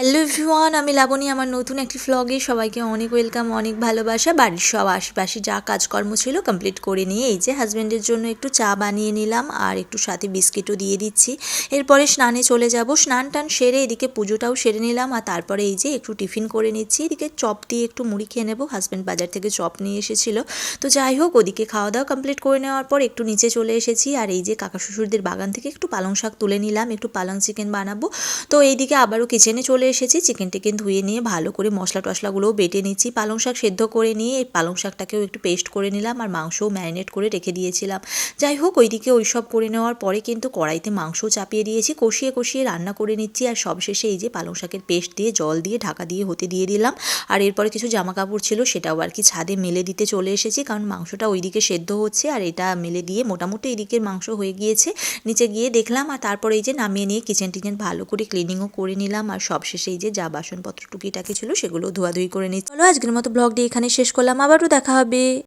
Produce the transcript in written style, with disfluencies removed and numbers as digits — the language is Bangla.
হ্যালো এভরিওয়ান, আমি লাবণী। আমার নতুন একটি ভ্লগে সবাইকে অনেক ওয়েলকাম, অনেক ভালোবাসা। বাড়ির সব আশেপাশে যা কাজকর্ম ছিল কমপ্লিট করে নিয়ে এই যে হাজব্যান্ডের জন্য একটু চা বানিয়ে নিলাম আর একটু সাথে বিস্কিটও দিয়ে দিচ্ছি। এরপরে স্নানে চলে যাব। স্নান টান সেরে এদিকে পুজোটাও সেরে নিলাম আর তারপরে এই যে একটু টিফিন করে নিচ্ছি। এদিকে চপ দিয়ে একটু মুড়ি খেয়ে নেবো। হাজব্যান্ড বাজার থেকে চপ নিয়ে এসেছিল। তো যাই হোক, ওদিকে খাওয়া দাওয়া কমপ্লিট করে নেওয়ার পর একটু নিচে চলে এসেছি আর এই যে কাকা শ্বশুরদের বাগান থেকে একটু পালং শাক তুলে নিলাম, একটু পালং চিকেন বানাবো। তো এইদিকে আবারও কিচেনে চলে এসেছি। চিকেন টিকেন ধুয়ে নিয়ে ভালো করে মশলা টশলাগুলোও বেটে নিচ্ছি। পালং শাক সেদ্ধ করে নিয়ে এই পালং শাকটাকেও একটু পেস্ট করে নিলাম আর মাংসও ম্যারিনেট করে রেখে দিয়েছিলাম। যাই হোক, ওইদিকে ওইসব করে নেওয়ার পরে কিন্তু কড়াইতে মাংসও চাপিয়ে দিয়েছি। কষিয়ে কষিয়ে রান্না করে নিচ্ছি আর সবশেষে এই যে পালং শাকের পেস্ট দিয়ে জল দিয়ে ঢাকা দিয়ে হতে দিয়ে দিলাম। আর এরপরে কিছু জামা কাপড় ছিল সেটাও আর কি ছাদে মেলে দিতে চলে এসেছি, কারণ মাংসটা ওইদিকে সেদ্ধ হচ্ছে আর এটা মেলে দিয়ে মোটামুটি এইদিকের মাংস হয়ে গিয়েছে। নিচে গিয়ে দেখলাম আর তারপরে এই যে নামিয়ে নিয়ে কিচেন টিচেন ভালো করে ক্লিনিংও করে নিলাম আর সবশেষে এই যে যা বাসনপত্র টুকিটাকি ছিল সেগুলো ধোয়াধুয়ি করে নিচ্ছি। চলো আজকের মতো ব্লগটি এখানে শেষ করলাম, আবারও দেখা হবে।